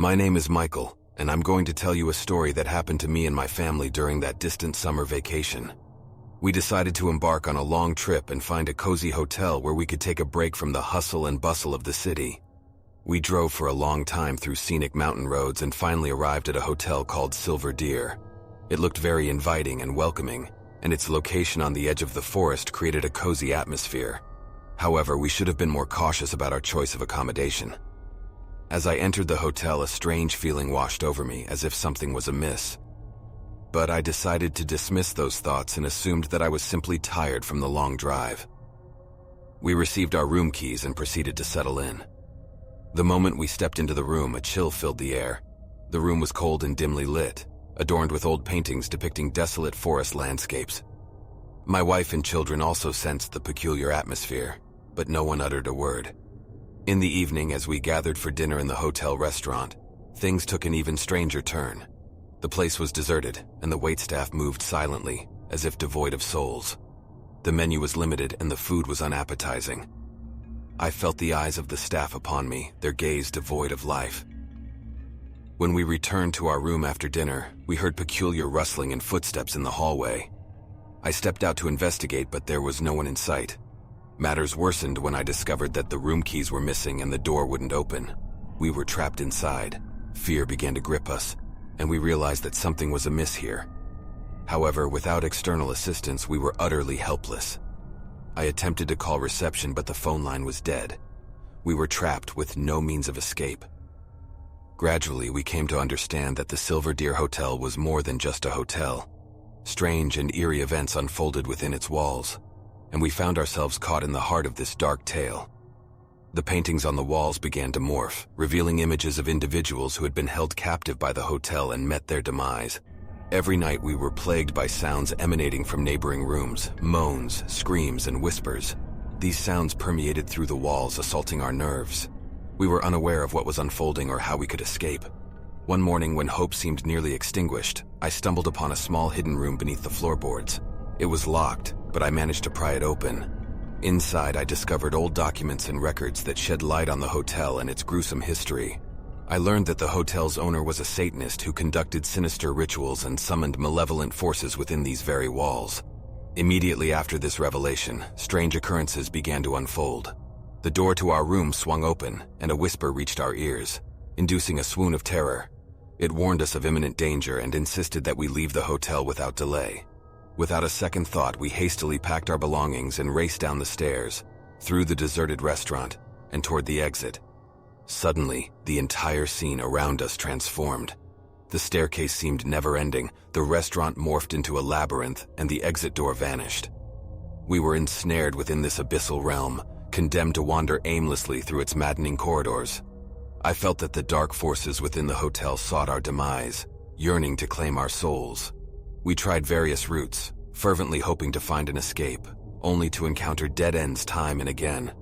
My name is Michael, and I'm going to tell you a story that happened to me and my family during that distant summer vacation. We decided to embark on a long trip and find a cozy hotel where we could take a break from the hustle and bustle of the city. We drove for a long time through scenic mountain roads and finally arrived at a hotel called Silver Deer. It looked very inviting and welcoming, and its location on the edge of the forest created a cozy atmosphere. However, we should have been more cautious about our choice of accommodation. As I entered the hotel, a strange feeling washed over me, as if something was amiss. But I decided to dismiss those thoughts and assumed that I was simply tired from the long drive. We received our room keys and proceeded to settle in. The moment we stepped into the room, a chill filled the air. The room was cold and dimly lit, adorned with old paintings depicting desolate forest landscapes. My wife and children also sensed the peculiar atmosphere, but no one uttered a word. In the evening, as we gathered for dinner in the hotel restaurant, things took an even stranger turn. The place was deserted, and the waitstaff moved silently, as if devoid of souls. The menu was limited, and the food was unappetizing. I felt the eyes of the staff upon me, their gaze devoid of life. When we returned to our room after dinner, we heard peculiar rustling and footsteps in the hallway. I stepped out to investigate, but there was no one in sight. Matters worsened when I discovered that the room keys were missing and the door wouldn't open. We were trapped inside. Fear began to grip us, and we realized that something was amiss here. However, without external assistance, we were utterly helpless. I attempted to call reception, but the phone line was dead. We were trapped with no means of escape. Gradually, we came to understand that the Silver Deer Hotel was more than just a hotel. Strange and eerie events unfolded within its walls, and we found ourselves caught in the heart of this dark tale. The paintings on the walls began to morph, revealing images of individuals who had been held captive by the hotel and met their demise. Every night we were plagued by sounds emanating from neighboring rooms, moans, screams, and whispers. These sounds permeated through the walls, assaulting our nerves. We were unaware of what was unfolding or how we could escape. One morning, when hope seemed nearly extinguished, I stumbled upon a small hidden room beneath the floorboards. It was locked, but I managed to pry it open. Inside, I discovered old documents and records that shed light on the hotel and its gruesome history. I learned that the hotel's owner was a Satanist who conducted sinister rituals and summoned malevolent forces within these very walls. Immediately after this revelation, strange occurrences began to unfold. The door to our room swung open, and a whisper reached our ears, inducing a swoon of terror. It warned us of imminent danger and insisted that we leave the hotel without delay. Without a second thought, we hastily packed our belongings and raced down the stairs, through the deserted restaurant, and toward the exit. Suddenly, the entire scene around us transformed. The staircase seemed never-ending, the restaurant morphed into a labyrinth, and the exit door vanished. We were ensnared within this abyssal realm, condemned to wander aimlessly through its maddening corridors. I felt that the dark forces within the hotel sought our demise, yearning to claim our souls. We tried various routes, fervently hoping to find an escape, only to encounter dead ends time and again.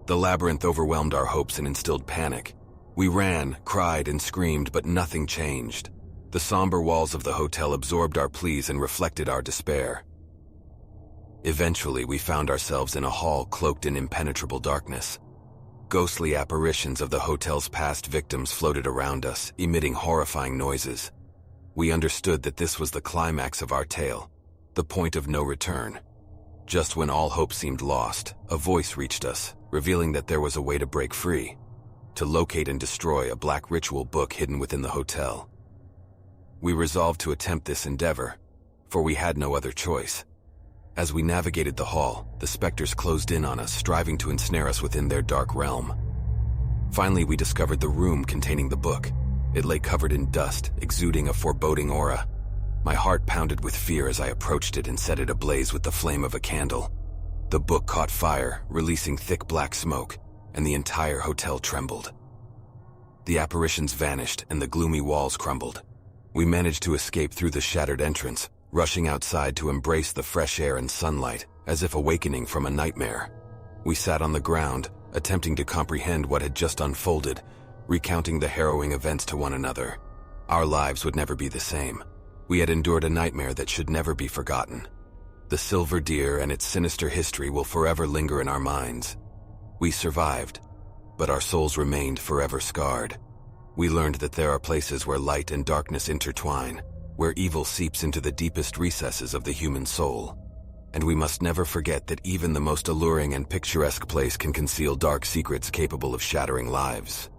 The labyrinth overwhelmed our hopes and instilled panic. We ran, cried, and screamed, but nothing changed. The somber walls of the hotel absorbed our pleas and reflected our despair. Eventually, we found ourselves in a hall cloaked in impenetrable darkness. Ghostly apparitions of the hotel's past victims floated around us, emitting horrifying noises. We understood that this was the climax of our tale, the point of no return. Just when all hope seemed lost, a voice reached us, revealing that there was a way to break free, to locate and destroy a black ritual book hidden within the hotel. We resolved to attempt this endeavor, for we had no other choice. As we navigated the hall, the specters closed in on us, striving to ensnare us within their dark realm. Finally, we discovered the room containing the book. It lay covered in dust, exuding a foreboding aura. My heart pounded with fear as I approached it and set it ablaze with the flame of a candle. The book caught fire, releasing thick black smoke, and the entire hotel trembled. The apparitions vanished and the gloomy walls crumbled. We managed to escape through the shattered entrance, rushing outside to embrace the fresh air and sunlight, as if awakening from a nightmare. We sat on the ground, attempting to comprehend what had just unfolded, recounting the harrowing events to one another. Our lives would never be the same. We had endured a nightmare that should never be forgotten. The Silver Deer and its sinister history will forever linger in our minds. We survived, but our souls remained forever scarred. We learned that there are places where light and darkness intertwine, where evil seeps into the deepest recesses of the human soul. And we must never forget that even the most alluring and picturesque place can conceal dark secrets capable of shattering lives.